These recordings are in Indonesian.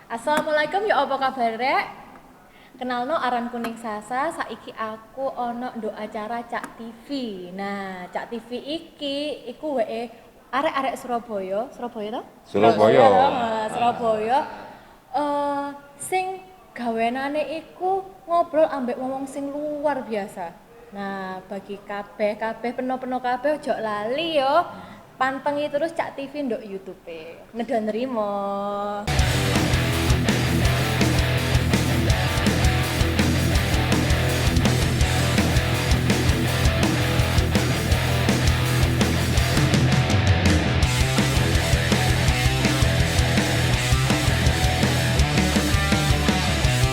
Assalamualaikum, ya apa kabar rek? Kenalno aran kuning Sasa, saiki aku ono nduk acara Cak TV. Nah, Cak TV iki iku wae arek-arek Surabaya, Surabaya toh? Surabaya. Toh? Surabaya. Sing gawenane iku ngobrol ambek wong sing luar biasa. Nah, bagi kabeh peno-peno kabeh ojo lali yo. Pantengi terus Cak TV nduk YouTube. Nedha nrimo.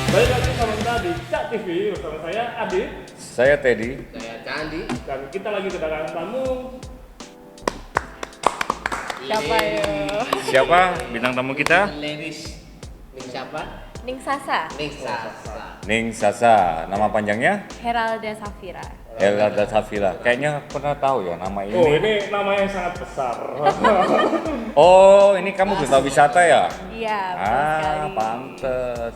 Balik lagi sama kita di Cak TV bersama saya Adit Saya Teddy. Saya Candi. dan kita lagi kedatangan tamu. Siapa ya? Siapa bintang tamu kita? Leris. Ning siapa? Ning Sasa, Ning Sasa. Ning Sasa. Nama panjangnya? Heralda Safira. Elada Safila. Kayaknya pernah tahu ya nama ini. Oh, ini namanya sangat besar. Oh, ini kamu duta wisata ya? Iya, betul sekali. Pantes.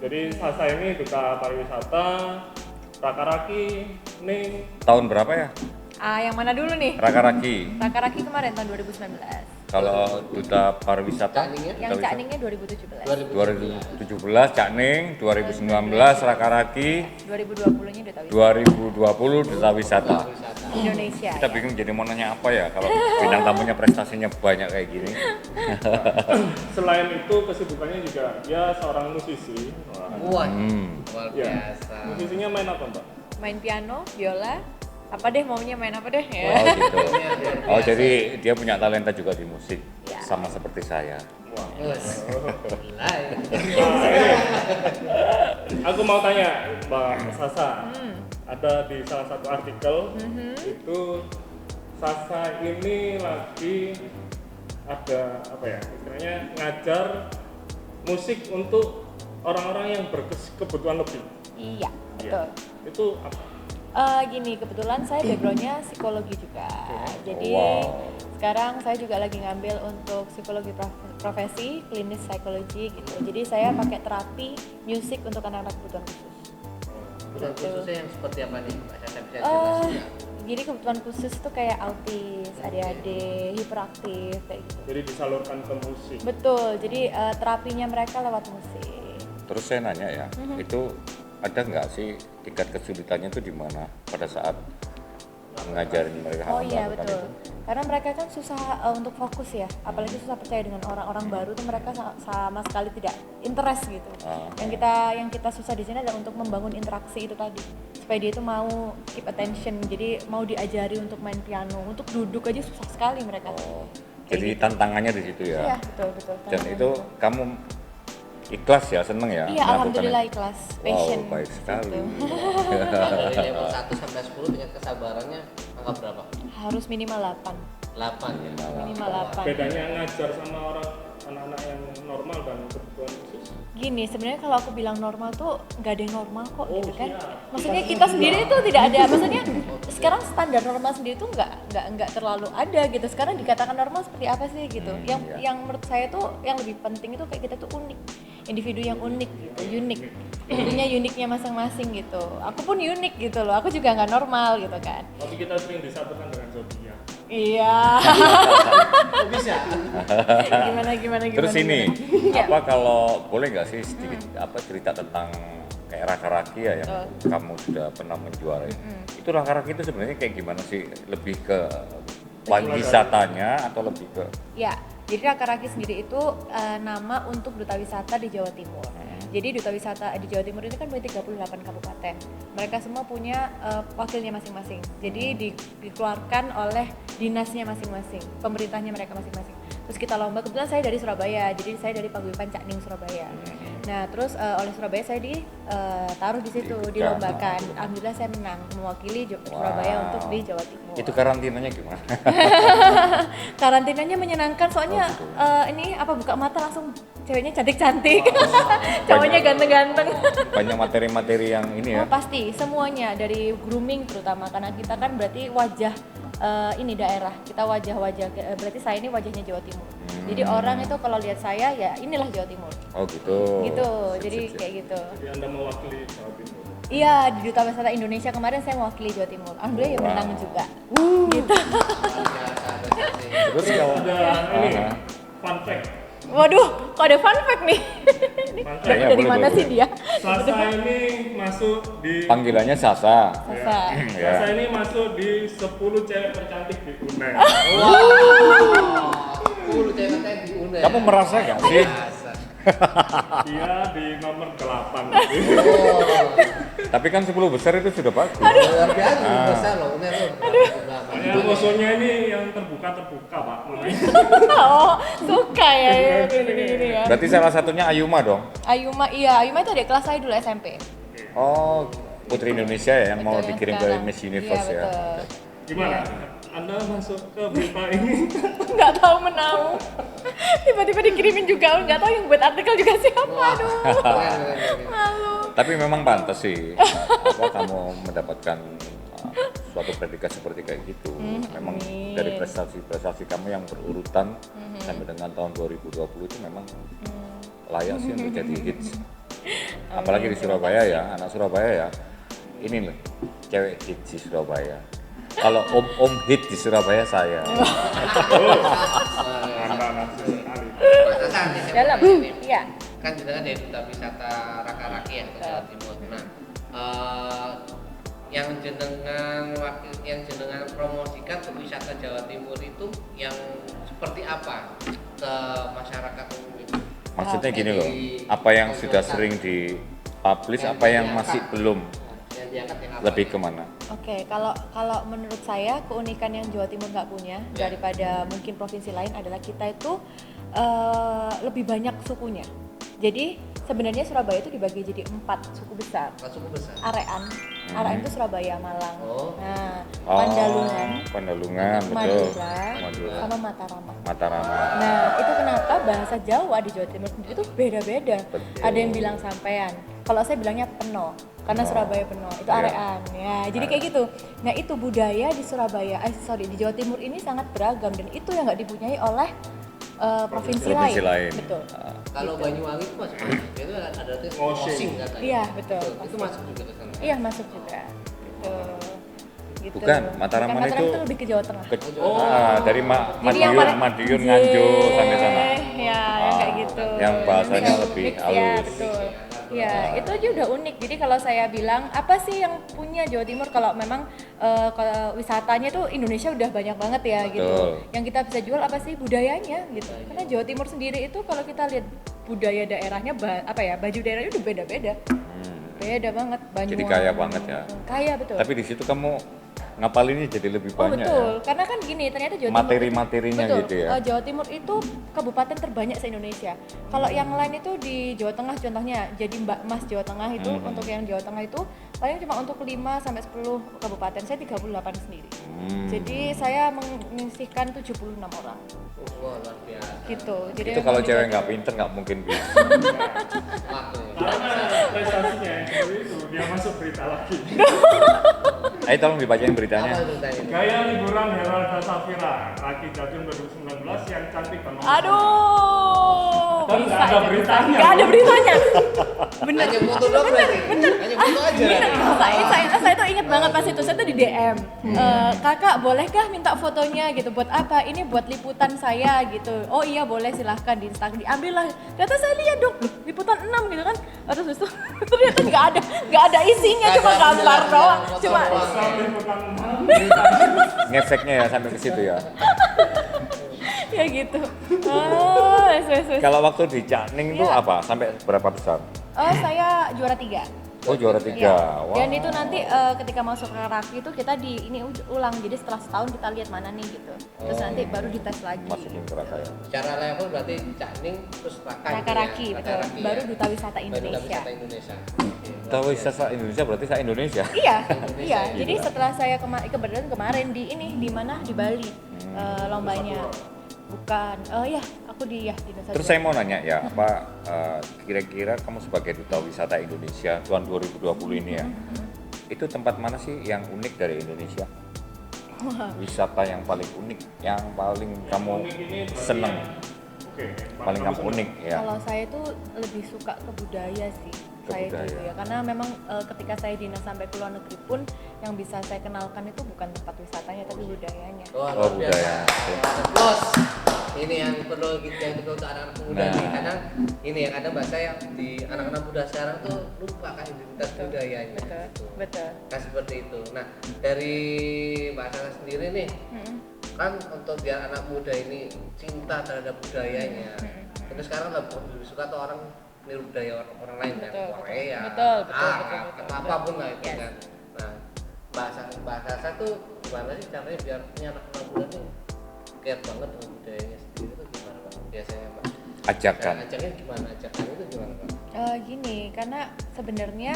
Jadi Sasa ini duta pariwisata, Raka-Raki, Ning. Tahun berapa ya? Yang mana dulu nih? Raka-raki. Raki kemarin tahun 2019. Kalau duta pariwisata? Cakningnya? Yang Duta Cak wisata? Ningnya 2017. 2017 Cak Ning, 2019 Raka-raki, 2020-nya Duta Wisata 2020 duta wisata. Indonesia. Kita Ya. bingung jadi mau nanya apa ya kalau bintang tamunya prestasinya banyak kayak gini. Selain itu kesibukannya juga dia seorang musisi. Wah. Wah, Hmm. luar Ya. biasa. Musisinya main apa, Mbak? Main piano, biola, apa deh maunya main apa deh ya. Oh gitu. Luar Oh biasa. jadi dia punya talenta juga di musik, Ya. sama seperti saya. Wah. Wes. Gila ya. Nah, ini. Aku mau tanya, Mbak Sasa. Ada di salah satu artikel itu Sasa ini lagi ada apa ya? Istilahnya ngajar musik untuk orang-orang yang berkebutuhan lebih. Iya, Iya. betul. Itu apa? Gini, kebetulan saya backgroundnya psikologi juga. Jadi Wow. sekarang saya juga lagi ngambil untuk psikologi profesi, klinis psikologi gitu. Jadi saya pakai terapi musik untuk anak-anak kebutuhan khusus. Kebutuhan khususnya yang seperti apa nih? Mbak? Saya bisa Eh, jelasin ya. jadi kebutuhan khusus itu kayak autis, ADHD, hiperaktif kayak gitu. Jadi disalurkan ke musik. Betul. Jadi terapinya mereka lewat musik. Terus saya nanya ya, itu ada nggak sih tingkat kesulitannya itu di mana pada saat ngajarin mereka Oh iya melakukan betul. itu? Karena mereka kan susah untuk fokus ya, apalagi susah percaya dengan orang-orang baru tuh mereka sama sekali tidak interest gitu. Yang kita susah di sini adalah untuk membangun interaksi itu tadi, supaya dia itu mau keep attention. Jadi mau diajari untuk main piano, untuk duduk aja susah sekali mereka. Oh, Kayak jadi gitu. tantangannya di situ Iya ya. betul betul. Dan Tantangan itu kamu ikhlas ya, seneng ya? Iya melakukan alhamdulillah itu? ikhlas, passion. Wow, baik sekali. gitu. Dari level 1 sampai 10 dengan kesabarannya angka berapa? Harus minimal 8. 8 ya. Minimal 8. Bedanya ngajar sama orang anak-anak yang normal dan kebutuhan khusus. Gini, sebenarnya kalau aku bilang normal tuh nggak ada yang normal kok Oh, gitu kan. iya. Maksudnya kita sendiri itu tidak ada, maksudnya sekarang standar normal sendiri tuh nggak terlalu ada gitu. Sekarang dikatakan normal seperti apa sih gitu. Iya. Yang menurut saya tuh yang lebih penting itu kayak kita tuh unik. Individu yang unik gitu, unik. Punya uniknya masing-masing gitu. Aku pun unik gitu loh. Aku juga nggak normal gitu kan. Tapi kita sering disatukan dengan zodiak. Iya. Kok bisa? gimana. Terus ini, Ya. apa kalau boleh nggak sih sedikit apa cerita tentang kayak Raka-Raki ya yang kamu sudah pernah menjuarai? Itu Raka-Raki itu sebenarnya kayak gimana sih? Lebih ke wisatanya atau lebih ke Ya, jadi Raka-Raki sendiri itu nama untuk duta wisata di Jawa Timur. Jadi duta wisata di Jawa Timur ini kan punya 38 kabupaten. Mereka semua punya wakilnya masing-masing. Jadi dikeluarkan oleh dinasnya masing-masing, pemerintahnya mereka masing-masing. Terus kita lomba, kebetulan saya dari Surabaya, jadi saya dari Paguyuban Cak Ning Surabaya. Nah, terus oleh Surabaya saya ditaruh di situ, dilombakan. Alhamdulillah saya menang mewakili Surabaya untuk di Jawa Timur. itu karantinanya gimana? Karantinanya menyenangkan soalnya ini apa buka mata langsung ceweknya cantik-cantik, cowoknya ganteng-ganteng. Banyak materi-materi yang ini ya. Oh, pasti semuanya dari grooming terutama karena kita kan berarti wajah ini daerah, kita wajah-wajah, berarti saya ini wajahnya Jawa Timur. Jadi orang itu kalau lihat saya ya inilah Jawa Timur. Oh gitu. Gitu, Sip, jadi sip, sip. kayak gitu. Jadi Anda mewakili Jawa Timur. Iya, di Duta Wisata Indonesia kemarin saya mewakili Jawa Timur. Alhamdulillah ya Wow. menang juga. Gitu. Terus kalau Ada ini Ah. fun fact. Waduh, kok ada fun fact nih? Fun fact. Kayaknya Dari boleh, mana boleh. sih dia? Sasa ini masuk di panggilannya Sasa. Sasa. Ya. Sasa ini masuk di 10 cewek tercantik di UNER. Wow. Cewek di UNER. Kamu merasa gak sih? Biasa. Dia di nomor 8. Oh. Tapi kan 10 besar itu sudah bagus. Luar biasa besar loh UNER loh. Hanya musuhnya ini yang terbuka Pak. Oh, suka ya gini ya. Berarti salah satunya Ayuma dong. Ayuma, iya, Ayuma itu adik kelas saya dulu SMP. Oh, Putri Indonesia ya yang mau Betul, yang dikirim ke sekarang. Miss Universe Iya, ya. betul. Gimana? Anda masuk ke berita ini? Nggak tahu menau. Tiba-tiba dikirimin juga, nggak tahu yang buat artikel juga siapa. Aduh, malu. Tapi memang pantas sih apa kamu mendapatkan suatu predikat seperti kayak gitu. Memang amin. dari prestasi kamu yang berurutan sampai dengan tahun 2020 itu memang layak sih untuk jadi hits. Apalagi di Surabaya ya, anak Surabaya ya. Ini loh, cewek hits di Surabaya. Kalau om hit di Surabaya saya. Anda nafsu sekali. Dalam, iya. Kan jenengan dari Duta Wisata Raka-Raki ya ke Jawa Timur. Nah, yang jenengan promosikan ke wisata Jawa Timur itu yang seperti apa ke masyarakat umum itu? Maksudnya gini loh, apa yang sudah sering dipublish, apa yang masih belum, Yang diangkat yang apa? lebih kemana? Oke, kalau menurut saya keunikan yang Jawa Timur nggak punya daripada mungkin provinsi lain adalah kita itu lebih banyak sukunya. Jadi sebenarnya Surabaya itu dibagi jadi 4 suku besar. Suku besar. Arean itu Surabaya, Malang. Oh. Nah, Oh, Pandalungan, Pandalungan, betul. Madura, sama Mataram. Mataram. Nah, itu kenapa bahasa Jawa di Jawa Timur sendiri itu beda-beda. Betul. Ada yang bilang sampean. Kalau saya bilangnya peno, karena Surabaya peno. Itu Iya. arean. Ya, jadi kayak gitu. Nah, itu budaya di Surabaya, di Jawa Timur ini sangat beragam dan itu yang nggak dipunyai oleh provinsi lain. Betul. Kalau Banyuwangi itu masuk itu ada tes Osing. katanya. Iya, betul. Itu masuk juga ke sana. Iya, masuk juga. Gitu. Bukan, Mataram Bukan, itu lebih ke Jawa Tengah. dari Jadi yang paling- Madiun, Nganjuk sampai sana. Ya, yang kayak gitu. Yang bahasanya Yang lebih mix, Ya, halus. betul. Ya, itu aja udah unik. Jadi kalau saya bilang apa sih yang punya Jawa Timur kalau memang kalau wisatanya tuh Indonesia udah banyak banget ya gitu. Betul. Yang kita bisa jual apa sih budayanya gitu. Karena Jawa Timur sendiri itu kalau kita lihat budaya daerahnya baju daerahnya udah beda-beda. Beda banget. Jadi kaya banget ya. Kaya betul. Tapi di situ kamu ngapalinnya jadi lebih Oh banyak betul, ya. karena kan gini ternyata Jawa Timur Materi-materinya betul, gitu ya. Jawa Timur itu kabupaten terbanyak se-Indonesia. Kalau yang lain itu di Jawa Tengah contohnya, jadi Mbak Mas Jawa Tengah itu untuk yang Jawa Tengah itu paling cuma untuk 5 sampai 10 kabupaten. Saya 38 sendiri. Jadi saya menyisihkan 76 orang. Wah, luar biasa. Gitu. Jadi Itu kalau memang cewek di- nggak pinter nggak mungkin bisa. Waktu. Karena prestasinya yang seperti itu, dia masuk berita lagi. Ayo tolong dibacain beritanya. Apa itu tadi? Gaya liburan Heralda Safira, Raki Jatim 2019 yang cantik penuh. Aduh. Kan nggak ada beritanya. Nggak ada beritanya. Bener. Hanya foto doang berarti. Hanya foto aja. Saya tuh inget banget pas itu, saya tuh di DM kakak bolehkah minta fotonya gitu, buat apa, ini buat liputan saya gitu. Oh iya boleh, silahkan di Instagram, diambil lah. Ternyata saya lihat dong, liputan 6 gitu kan. Terus ternyata nggak ada isinya, Nggak cuma ada gambar penjelasan doang, foto cuma doang. Asal liputan Ngefeknya ya sampai ke situ ya. ya gitu. Oh, Kalau waktu di Cakning itu Iya. apa? Sampai berapa besar? Saya juara 3. Oh juara 3. Wah. Dan itu nanti ketika masuk ke Raki itu kita ulang, jadi setelah setahun kita lihat mana nih gitu. Terus nanti baru dites lagi. Masukin ke Raka ya. Secara level berarti Cakning terus Raka. Raka-Raki, gitu ya. betul. Raka-Raki Baru ya. Duta Wisata Baru Duta Indonesia. Wisata Indonesia. Tahu wisata Indonesia berarti saya Indonesia. Iya, iya. Jadi setelah saya kebetulan kemarin di mana di Bali lombanya. Bukan, ya aku di Nusa Terus Dua. saya mau nanya ya, apa kira-kira kamu sebagai Duta Wisata Indonesia tahun 2020 ini ya, itu tempat mana sih yang unik dari Indonesia? wisata yang paling unik, yang paling kamu Unik ini berarti seneng, Oke, paling kamu unik ya? Kalau saya tuh lebih suka ke budaya sih. Ke Saya budaya. dulu ya, karena memang ketika saya dinas sampai ke luar negeri pun yang bisa saya kenalkan itu bukan tempat wisatanya tapi budayanya. Wah, Oh, luar biasa. budaya. Bos, ini yang perlu kita untuk anak-anak muda Nah. nih. Kadang ini yang kadang bahasa yang di anak-anak muda sekarang tuh lupa kan identitas budayanya. Betul, Gitu. betul. Nah seperti itu. Nah dari Mbak Sasa sendiri nih, kan untuk biar anak muda ini cinta terhadap budayanya. Terus sekarang lebih suka tuh orang niru budaya orang lain Betul, kayak betul. Korea, Betul, betul, Arab, betul, betul, atau betul. apapun lah itu Yes. kan. Nah Mbak Sasa tuh gimana sih caranya biar punya anak-anak muda nih care banget dengan budayanya sendiri tuh gimana Pak? Biasanya Mbak? Ajakan. Ajaknya gimana? Ajakannya itu gimana Pak? Gini, karena sebenarnya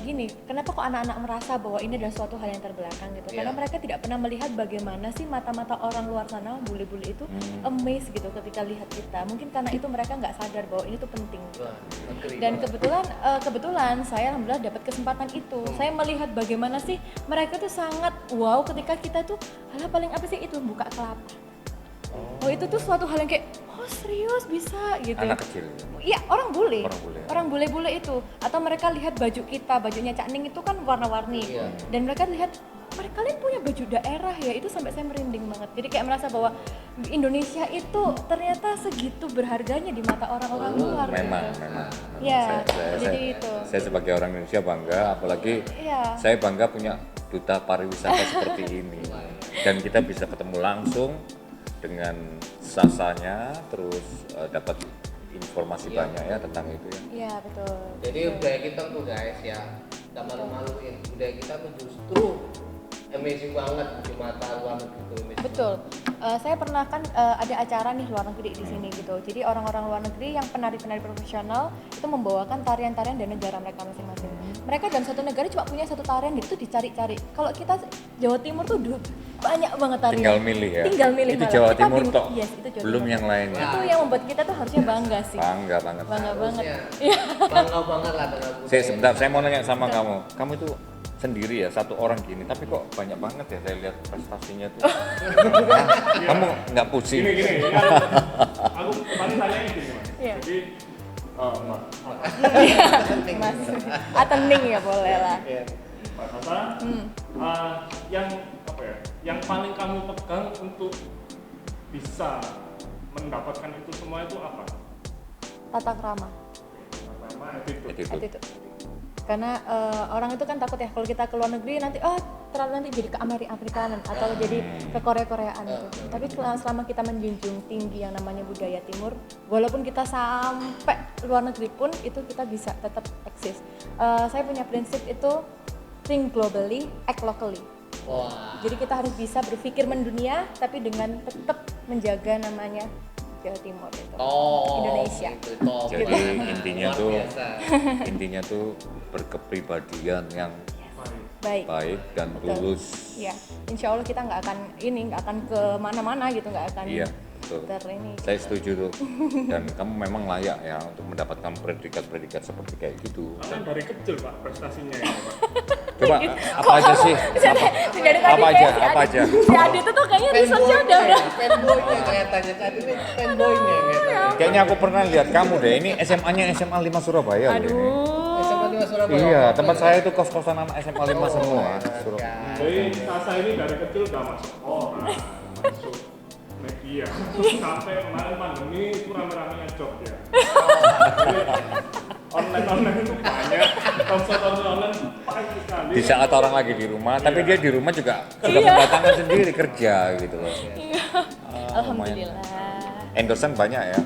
gini, kenapa kok anak-anak merasa bahwa ini adalah suatu hal yang terbelakang gitu? Karena Iya. mereka tidak pernah melihat bagaimana sih mata-mata orang luar sana, bule-bule itu amazed gitu ketika lihat kita. Mungkin karena itu mereka nggak sadar bahwa ini tuh penting. Wah, negeri Dan banget. kebetulan saya alhamdulillah dapat kesempatan itu. Saya melihat bagaimana sih mereka tuh sangat wow ketika kita tuh hal paling apa sih itu buka kelapa. Oh itu tuh suatu hal yang kayak oh serius bisa gitu. Anak kecil. Iya orang bule. Orang bule. Orang bule-bule itu. Atau mereka lihat baju kita, bajunya Cak Ning itu kan warna-warni. Iya. Dan mereka lihat mereka kalian punya baju daerah ya, itu sampai saya merinding banget. Jadi kayak merasa bahwa Indonesia itu ternyata segitu berharganya di mata orang-orang luar. Memang, gitu. memang. Iya, jadi saya, itu. saya sebagai orang Indonesia bangga, apalagi Iya. saya bangga punya duta pariwisata seperti ini. Dan kita bisa ketemu langsung dengan sasanya, terus dapat informasi banyak ya tentang itu ya. Iya betul. Jadi budaya kita tuh guys ya, gak malu-maluin. Budaya kita tuh justru amazing banget di mata luar negeri tuh. amazing Betul. banget. Saya pernah kan ada acara nih luar negeri di sini gitu. Jadi orang-orang luar negeri yang penari-penari profesional itu membawakan tarian-tarian dari negara mereka masing-masing. Mereka dalam satu negara cuma punya satu tarian itu dicari-cari. Kalau kita Jawa Timur tuh banyak banget tarian. Tinggal milih ya. Tinggal milih Itu malah. Jawa Kita Timur bingung. toh. Yes, itu Jawa Belum Timur. yang lainnya. Itu yang membuat kita tuh harusnya bangga sih. Bangga banget. Bangga banget. Harusnya Iya. bangga banget lah dengan budaya. Saya sebentar, saya mau nanya sama kamu. Kamu itu sendiri ya, satu orang gini, tapi kok banyak banget ya saya lihat prestasinya tuh. Hah? Kamu nggak pusing? Gini, aku kemarin tanya gini Mas. Iya. Jadi, Mbak Mas. Atening ya boleh lah. Iya. Mbak Sasa, yang apa ya? Yang paling kamu pegang untuk bisa mendapatkan itu semua itu apa? Tata krama. Pertama attitude. Attitude. Attitude. Karena orang itu kan takut ya kalau kita ke luar negeri nanti terlalu nanti jadi ke Amerikanan atau jadi ke Korea-Koreaan gitu. Tapi selama kita menjunjung tinggi yang namanya budaya timur, walaupun kita sampai luar negeri pun itu kita bisa tetap eksis. Saya punya prinsip itu think globally, act locally. Wah. Jadi kita harus bisa berpikir mendunia tapi dengan tetap menjaga namanya Jawa Timur itu. Indonesia. Gitu, top Jadi banget. intinya Luar tuh, biasa. intinya tuh berkepribadian yang Baik. baik dan Betul. tulus. Iya, insya Allah kita nggak akan ke mana-mana gitu, nggak akan Iya, betul. ini. Saya setuju tuh. Dan kamu memang layak ya untuk mendapatkan predikat-predikat seperti kayak gitu. Karena dari kecil Pak prestasinya ya Pak. Coba apa aja sih? Dari tadi Apa aja? kayak si Apa Adit- aja? Si Adit itu tuh kayaknya researchnya udah Fanboy-nya kelihatannya tadi ini fanboy-nya kelihatannya. Kayaknya aku pernah lihat kamu deh. Ini SMA-nya SMA 5 Surabaya loh ini. Aduh. SMA 5 Surabaya. Iya, tempat saya itu kos-kosan anak SMA 5 semua. Jadi Sasa ini dari kecil udah masuk orang, masuk media. Sampai kemarin pandemi itu rame-ramenya job ya. Online itu banyak, konsultasi online banyak sekali. Di saat orang lagi di rumah, tapi dia di rumah juga sudah mendatangkan sendiri kerja gitu loh. Alhamdulillah. Endorsean banyak ya.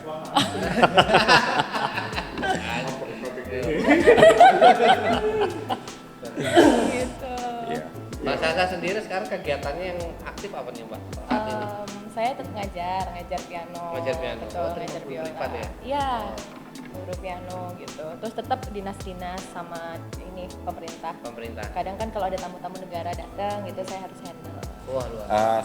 Gitu. Iya. Mbak Sasa sendiri sekarang kegiatannya yang aktif apa nih Mbak saat ini? Saya tetap ngajar piano. Ngajar piano. Betul, Oh, terima ngajar guru biola. privat ya? Iya, guru piano gitu. Terus tetap dinas-dinas sama ini pemerintah. Pemerintah. Kadang kan kalau ada tamu-tamu negara datang gitu saya harus handle. Wah luar.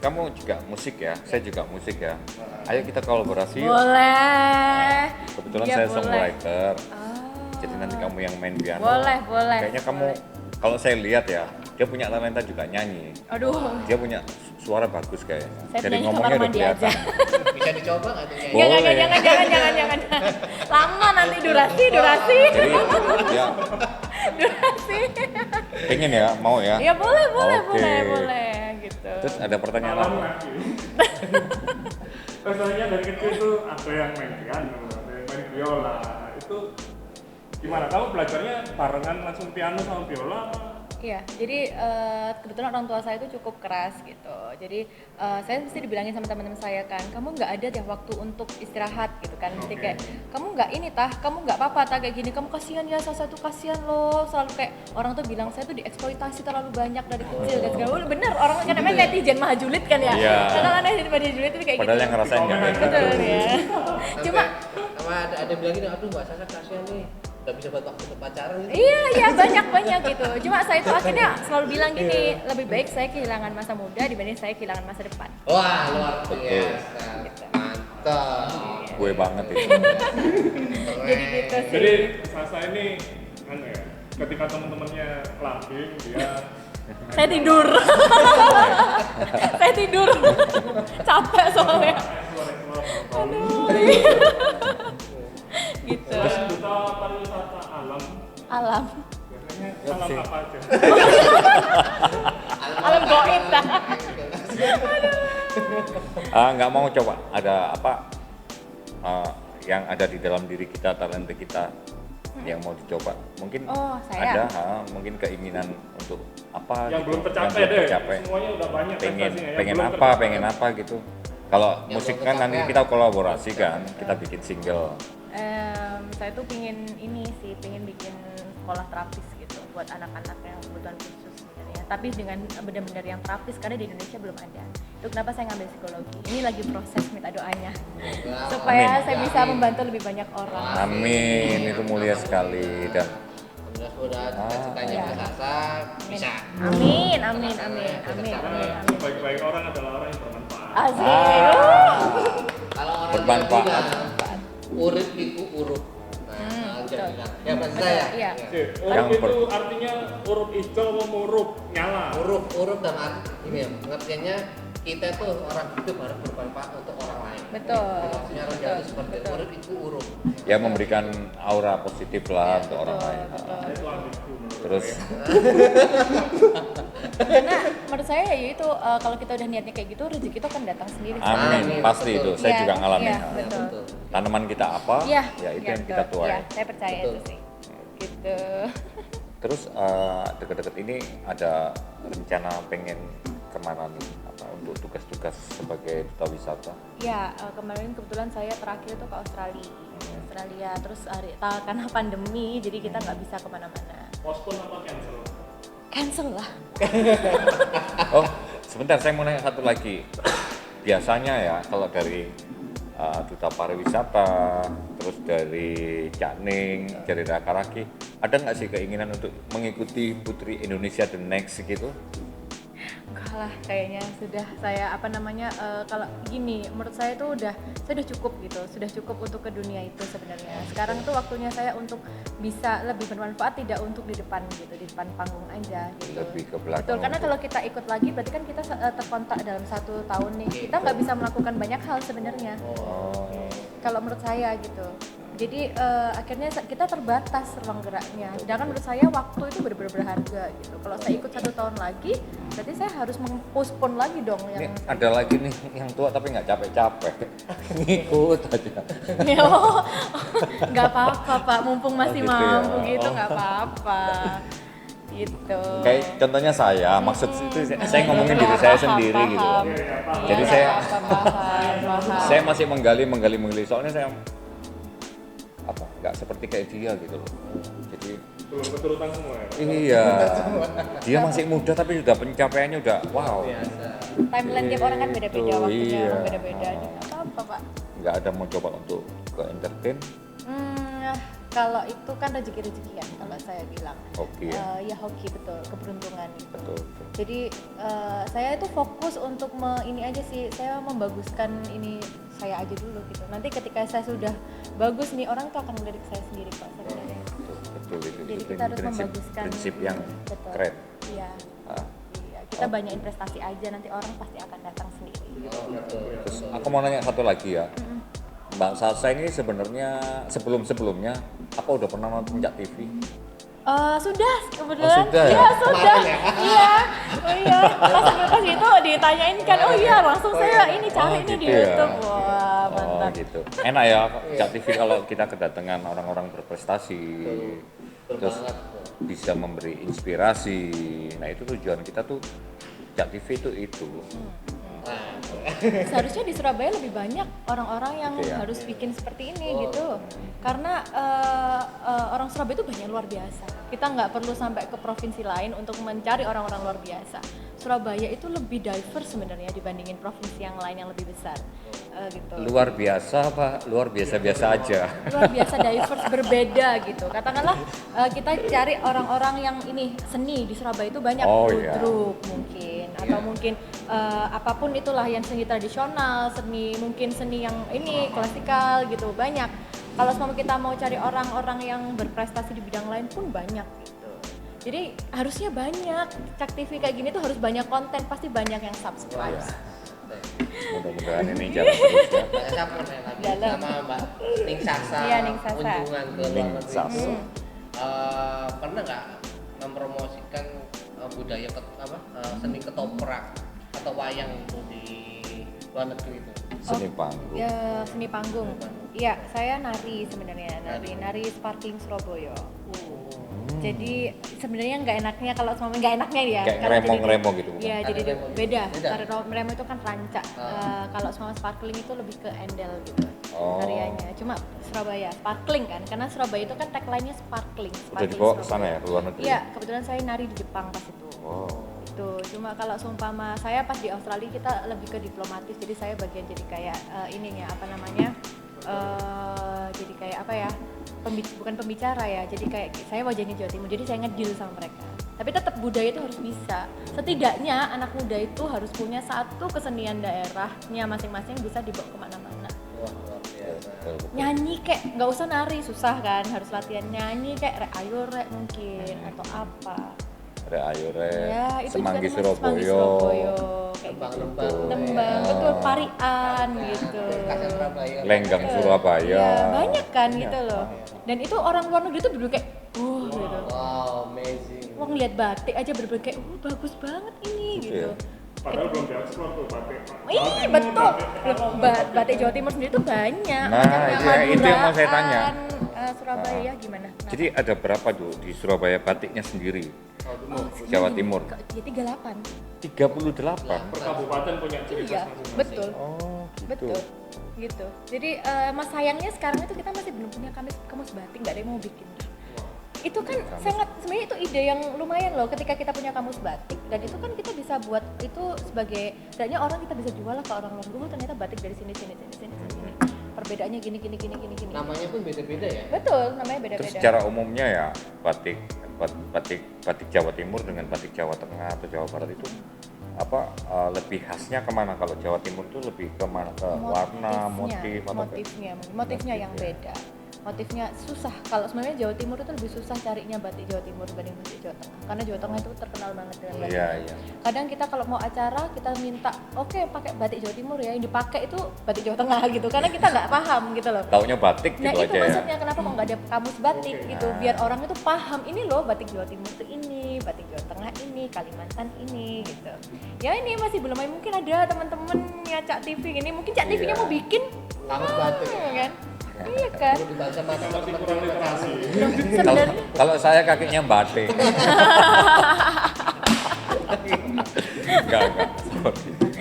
Kamu juga musik ya, saya juga musik ya. Ayo kita kolaborasi. Yuk. Boleh. Kebetulan Iya, saya boleh. songwriter. Ah. Jadi nanti kamu yang main piano. Boleh. Kayaknya kamu, kalau saya lihat ya, dia punya talenta juga nyanyi. Aduh, Dia punya suara bagus kayaknya. saya Dari penyanyi ngomongnya kamar udah mandi aja. kelihatan. Bisa dicoba nggak tuh nyanyi? Enggak, Boleh. jangan. Lama nanti durasi. Jadi ya Durasi. pengen ya, mau ya. Ya boleh, Oke. gitu. Terus ada pertanyaan Malam apa? lagi. Rasanya dari kecil tuh ada yang main piano, ada yang main biola. Itu gimana? Kamu belajarnya barengan langsung piano sama biola? Iya, jadi kebetulan orang tua saya itu cukup keras gitu. Jadi saya mesti dibilangin sama teman-teman saya kan, kamu nggak ada deh waktu untuk istirahat gitu kan. Mesti kayak kamu nggak ini tah, kamu nggak apa-apa tah kayak gini. Kamu kasihan ya, salah satu kasihan loh. Selalu kayak orang tuh bilang saya tuh dieksploitasi terlalu banyak dari kecil dan segala. Oh, bener orang kan namanya netizen maha julid kan ya. Iya. Karena kan netizen maha julid itu kayak Padahal gitu. yang ngerasain nggak kayak gitu. Betul ya. Cuma sama ada yang bilang gini, aduh Mbak Sasa kasihan nih, nggak bisa buat waktu untuk pacaran gitu. iya banyak gitu. Cuma saya itu akhirnya selalu bilang gini, lebih baik saya kehilangan masa muda dibanding saya kehilangan masa depan. Wah, luar biasa. Mantap. Gue banget itu. Jadi gitu sih. Jadi Sasa ini anu ya, ketika teman-temannya clubbing dia Saya tidur. Saya tidur. Capek soalnya. Aduh. Gitu. duta pariwisata alam, Alam. biasanya alam apa aja? Alam goib dah. Nggak mau coba ada apa yang ada di dalam diri kita, talenta kita yang mau dicoba. Mungkin Oh, saya. ada mungkin keinginan untuk apa Yang gitu, belum tercapai yang belum deh. tercapai. Semuanya udah banyak pengen prestasinya, yang pengen belum apa tercapai. pengen apa gitu. Kalau Yang musik belum kan nanti tercapai kita kolaborasi kan, kita bikin single. Saya tuh pingin ini sih, pingin bikin sekolah terapis gitu buat anak-anak yang kebutuhan khusus sebenarnya. Tapi dengan benar-benar yang terapis karena di Indonesia belum ada. Itu kenapa saya ngambil psikologi. Ini lagi proses minta doanya supaya Amin. saya bisa membantu lebih banyak orang. Amin, itu mulia sekali dan Mudah-mudahan cita-citanya Iya. Mbak Sasa bisa. Amin. Karena baik-baik orang adalah orang yang bermanfaat. Asik. Kalau orang Bermanfaat. Jawa bilang, urip iku urup. Nah, betul. jadi bilang, ya Mbak Betul, saya. iya. Urup itu artinya urup hijau mau murup nyala. Urup dan arti ini ya, pengertiannya kita itu orang hidup harus bermanfaat untuk orang lain. Betul. Maksudnya orang Jawa itu seperti Betul. urip iku urup. ya memberikan aura positif lah untuk orang lain. Itu ambigu menurut Terus Karena menurut saya ya itu kalau kita udah niatnya kayak gitu rezeki itu akan datang sendiri. amin, Amin, pasti betul. itu. Saya Iya, juga ngalamin. iya, hal. betul. Betul. Tanaman kita apa, Iya, ya itu iya, yang kita betul. tuai. Iya, saya percaya Betul. itu sih. Gitu. Terus deket-deket ini ada rencana pengen kemana nih? Apa untuk tugas-tugas sebagai duta wisata? Ya, kemarin kebetulan saya terakhir tuh ke Australia. Terus karena pandemi, jadi kita nggak bisa kemana-mana. postpone apa cancel? Cancel lah. Oh, sebentar saya mau nanya satu lagi. Biasanya ya kalau dari duta pariwisata, terus dari Cak Ning, dari Rakaraki, ada nggak sih keinginan untuk mengikuti Putri Indonesia The Next gitu? Enggak lah, kayaknya sudah saya kalau gini, menurut saya itu saya udah cukup gitu, sudah cukup untuk ke dunia itu sebenarnya. Sekarang tuh waktunya saya untuk bisa lebih bermanfaat, tidak untuk di depan gitu, di depan panggung aja gitu. Lebih ke belakang. Betul, karena untuk- kalau kita ikut lagi berarti kan kita terkontak dalam 1 tahun nih, kita nggak bisa melakukan banyak hal sebenarnya. Oh, Kalau menurut saya gitu. Jadi akhirnya kita terbatas ruang geraknya. Sedangkan menurut saya waktu itu benar-benar berharga gitu. Kalau saya ikut 1 tahun lagi, berarti saya harus mengpospon lagi dong ini yang ada lagi nih yang tua tapi nggak capek-capek, ngikut aja. Oh, nggak apa-apa Pak, mumpung masih Oh, gitu ya. mampu gitu Oh. nggak apa-apa. Gitu. Kayak contohnya saya, maksud itu saya ngomongin diri saya sendiri gitu. Paham. Jadi Iya, saya- paham. Saya masih menggali, soalnya saya nggak seperti kayak dia gitu loh. Jadi Belum keturutan semua ya? iya, dia masih muda tapi sudah pencapaiannya udah wow. Biasa. Timeline tiap orang kan beda-beda, Gitu, waktunya iya. orang beda-beda. Nggak apa-apa Pak. Nggak ada mau coba untuk ke entertain. Kalau itu kan rezeki-rezekian kalau saya bilang. Hoki ya. Ya hoki betul, keberuntungan itu. Betul, betul. Jadi saya itu fokus untuk ini aja sih, saya membaguskan ini saya aja dulu gitu. Nanti ketika saya sudah bagus nih, orang tuh akan melirik saya sendiri kok sebenarnya. Betul itu Jadi itu kita harus membaguskan prinsip yang betul. keren. Iya. Iya, kita banyakin prestasi aja, nanti orang pasti akan datang sendiri. Terus aku mau nanya satu lagi ya. Mbak Sasa ini sebenarnya sebelumnya apa udah pernah nonton Jak TV? Sudah kebetulan. Oh, sudah ya? Iya, sudah. Kemarin ya? Iya. Oh iya. Pas itu ditanyain kan, oh iya langsung saya ini cari ini di gitu ya? YouTube. Wah, Oh mantap. gitu. Enak ya Jak TV kalau kita kedatangan orang-orang berprestasi. Terus Banget. bisa memberi inspirasi. Nah itu tujuan kita tuh Jak TV itu. Seharusnya di Surabaya lebih banyak orang-orang yang Gitu ya. harus bikin seperti ini gitu. Karena orang Surabaya itu banyak luar biasa. Kita nggak perlu sampai ke provinsi lain untuk mencari orang-orang luar biasa. Surabaya itu lebih diverse sebenarnya dibandingin provinsi yang lain yang lebih besar. Gitu. Luar biasa apa? Luar biasa-biasa aja. Luar biasa diverse, berbeda gitu. Katakanlah kita cari orang-orang yang ini seni di Surabaya itu banyak, Oh, iya. ludruk mungkin atau mungkin apapun itulah yang seni tradisional, seni mungkin seni yang ini klasikal gitu banyak. Kalau semua kita mau cari orang-orang yang berprestasi di bidang lain pun banyak gitu. Jadi harusnya banyak Jak TV kayak gini tuh harus banyak konten, pasti banyak yang subscribe. Iya. Mudah-mudahan ini jalan terus ya. Mbak Sasa pernah lagi Dalam. sama Mbak Ning Sasa, Iya, Ning Sasa. kunjungan ke luar Ning negeri. Sasa. Pernah nggak mempromosikan budaya seni ketoprak atau wayang itu di luar negeri itu? Seni panggung. Ya, seni panggung. Iya, saya nari sebenarnya, nari Sparkling Surabaya. Jadi sebenarnya nggak enaknya kalau sama nggak enaknya ya. Kayak kalau ngeremong-ngeremong gitu, bukan? Iya, jadi Ngeremong gitu. beda. Beda? Karena ngeremong itu kan rancak. Kalau sama Sparkling itu lebih ke endel gitu. Oh. Tariannya. Cuma Surabaya Sparkling kan, karena Surabaya itu kan tagline-nya Sparkling. Udah dibawa ke sana ya, ke luar negeri? Iya, kebetulan saya nari di Jepang pas itu. Oh. Itu cuma kalau seumpama saya pas di Australia kita lebih ke diplomatis, jadi saya bagian jadi kayak ininya apa namanya jadi kayak apa ya bukan pembicara ya, jadi kayak saya wajahnya Jawa Timur, jadi saya ngedeal sama mereka. Tapi tetap budaya itu harus bisa, setidaknya anak muda itu harus punya satu kesenian daerahnya masing-masing bisa dibawa kemana-mana. Wah, luar biasa. Betul, betul. Nyanyi kayak nggak usah nari susah kan, harus latihan nyanyi kayak rek ayo rek mungkin atau apa. Re ayo re. Ya, itu Semanggi juga namanya Semanggi Surabaya. Surabaya kayak gitu. Lembang-lembang. Lembang, Oh. betul, parian gitu. Khasnya Surabaya. Lenggang Surabaya. Ya, banyak kan gitu Banyak. loh. Dan itu orang luar negeri tuh dulu kayak, gitu. Wow, amazing. Wah ngeliat batik aja bener-bener kayak, bagus banget ini Gitu gitu. ya? Padahal belum diekspor tuh batik. Iya betul. Batik Jawa Timur sendiri tuh banyak. Nah, itu yang mau saya tanya. Surabaya gimana? Kenapa? Jadi ada berapa tuh di Surabaya batiknya sendiri? Oh, Jawa Timur. Ya 38. 38. Per kabupaten punya ciri Iya, khas masing-masing. betul. Oh, gitu. Betul, gitu. Jadi mas sayangnya sekarang itu kita masih belum punya kamus batik, nggak ada yang mau bikin. Itu kan sangat sebenarnya itu ide yang lumayan loh ketika kita punya kamus batik, dan itu kan kita bisa buat itu sebagai setidaknya orang kita bisa jual lah ke orang luar. Oh ternyata batik dari sini. Perbedaannya gini. Namanya pun beda-beda ya. Betul, namanya Terus beda-beda. secara umumnya ya batik Jawa Timur dengan batik Jawa Tengah atau Jawa Barat itu apa lebih khasnya kemana? Kalau Jawa Timur itu lebih kemana? Ke warna, motif atau motifnya yang beda. Motifnya susah. Kalau sebenarnya Jawa Timur itu lebih susah carinya batik Jawa Timur dibanding batik Jawa Tengah. Karena Jawa Tengah itu terkenal banget dengan batik. Iya. Kadang kita kalau mau acara kita minta, oke pakai batik Jawa Timur ya, yang dipakai itu batik Jawa Tengah gitu. Karena kita nggak paham gitu loh. Taunya batik Nah gitu itu aja ya. maksudnya kenapa kok nggak ada kamus batik gitu, biar orang itu paham ini loh batik Jawa Timur itu ini, batik Jawa Tengah ini, Kalimantan ini gitu. Ya ini masih belum, mungkin ada teman-temannya Cak TV ini, mungkin Cak TV-nya mau bikin Kamus batik. kan? Iya kan? Perlu dibaca sama Masih teman-teman kurang literasi. Sebenarnya Kalau saya kakinya batik. Enggak.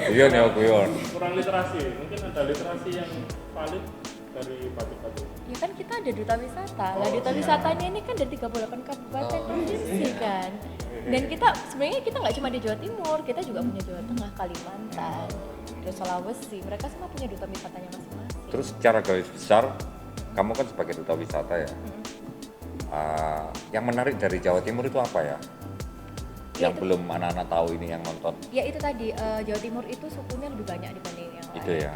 Guyon ya, guyon. Kurang literasi. Mungkin ada literasi yang valid dari batik-batik. ya kan kita ada duta wisata. Lah duta wisatanya ini kan dari 38 kabupaten provinsi kan. Dan kita sebenarnya kita nggak cuma di Jawa Timur, kita juga punya Jawa Tengah, Kalimantan, terus Sulawesi. Mereka semua punya duta wisatanya masing-masing. Terus secara garis besar, kamu kan sebagai duta wisata ya. Yang menarik dari Jawa Timur itu apa ya? Ya, Yang itu- belum anak-anak tahu ini yang nonton. Ya itu tadi Jawa Timur itu sukunya lebih banyak dibanding yang lain. Itu ya.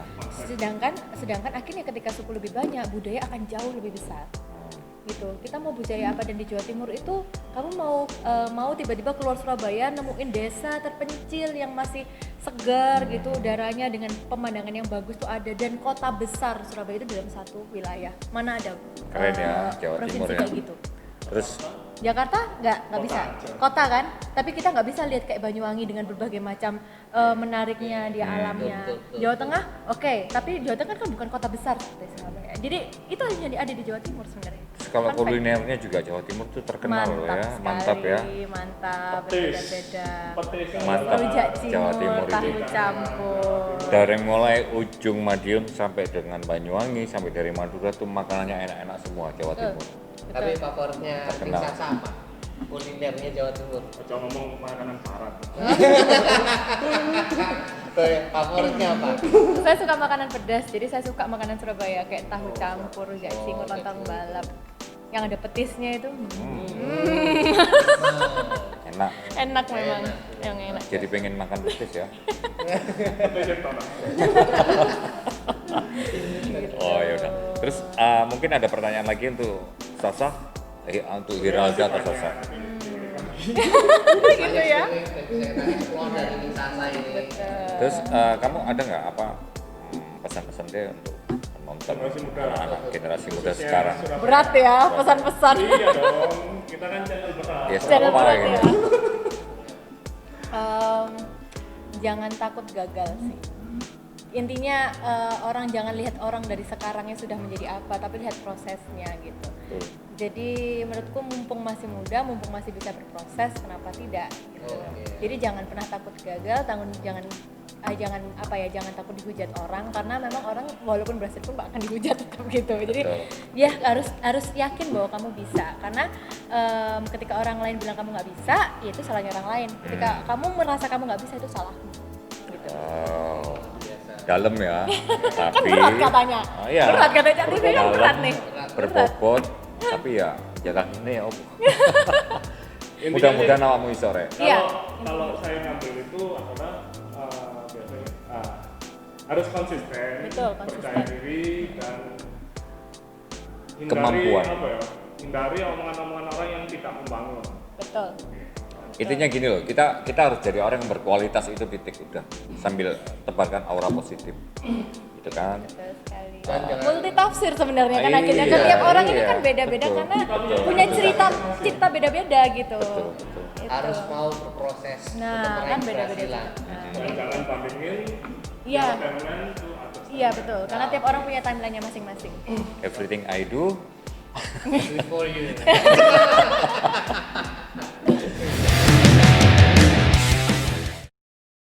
Sedangkan akhirnya ketika suku lebih banyak, budaya akan jauh lebih besar. gitu. Kita mau budaya apa, dan di Jawa Timur itu kamu mau tiba-tiba keluar Surabaya nemuin desa terpencil yang masih segar gitu udaranya dengan pemandangan yang bagus tuh ada, dan kota besar Surabaya itu dalam satu wilayah. Mana ada Keren ya, Jawa provinsi Timur ya. kayak gitu. Terus Jakarta nggak bisa, kota kan, tapi kita nggak bisa lihat kayak Banyuwangi dengan berbagai macam menariknya dia alamnya. betul. Jawa Tengah oke, tapi Jawa Tengah kan bukan kota besar seperti Surabaya. Jadi itu hanya ada di Jawa Timur sebenarnya. kalau Fun fact. kulinernya juga Jawa Timur tuh terkenal loh ya, sekali, mantap ya. mantap, Petis. beda-beda. Petis yang Mantap. Rujak Jawa cingur, Timur tahu itu. campur. Dari mulai ujung Madiun sampai dengan Banyuwangi sampai dari Madura tuh makanannya enak-enak semua Jawa Betul. Timur. Tapi favoritnya Terkenal. Sasa apa? Kulinernya Jawa Timur. Ojo ngomong makanan barat. Favoritnya apa? Saya suka makanan pedas, jadi saya suka makanan Surabaya kayak tahu campur, rujak cingur, rujak lontong cingur. balap. Yang ada petisnya itu Enak. enak memang, yang enak. Jadi pengen makan petis ya. Petis itu nah. Oh ya udah. Terus mungkin ada pertanyaan lagi untuk Sasa, untuk Hiralda atau Sasa. Gitu ya. Saya explore dari Sasa ini. Terus kamu ada nggak apa pesan-pesan deh untuk penonton Generasi muda. anak-anak generasi muda sekarang? Berat ya pesan-pesan. Iya dong, kita kan channel berat. Ya, Jangan sama berat gitu. ya. Jangan takut gagal sih. Intinya orang jangan lihat orang dari sekarang yang sudah menjadi apa, tapi lihat prosesnya gitu. Betul. Jadi menurutku mumpung masih muda, mumpung masih bisa berproses, kenapa tidak? Gitu. Oke. Jadi jangan pernah takut gagal, jangan takut dihujat orang, karena memang orang walaupun berhasil pun akan dihujat tetap gitu. Jadi Betul. ya harus yakin bahwa kamu bisa, karena ketika orang lain bilang kamu nggak bisa, ya itu salahnya orang lain. Ketika kamu merasa kamu nggak bisa, itu salahmu. Gitu. Wow. Biasa. Dalam ya. Kan Tapi berat katanya. Oh, iya. Berat katanya, Cak Tivi kan Dalam, berat nih. berbobot, tapi ya jalan ini ya. Intinya Mudah-mudahan sih, awakmu iso rek. Iya. Kalau saya ngambil itu adalah biasanya harus konsisten, Betul, konsisten. percaya diri dan hindari Kemampuan. apa ya? Hindari omongan-omongan orang yang tidak membangun. Betul. Intinya gini loh, kita harus jadi orang yang berkualitas, itu titik udah, sambil tebarkan aura positif, gitu kan. Betul sekali. Dan jangan- Multi tafsir sebenarnya kan Iya, akhirnya kan tiap orang ini iya, kan beda-beda betul. karena punya cerita beda-beda gitu. Betul, betul. Gitu. Harus mau berproses untuk Nah, meraih kan beda-beda. keberhasilan. Nah, Dan jangan bandingin Iya. timeline itu atas. Iya betul, karena tiap orang punya timeline-nya masing-masing. Everything I do, Good for you.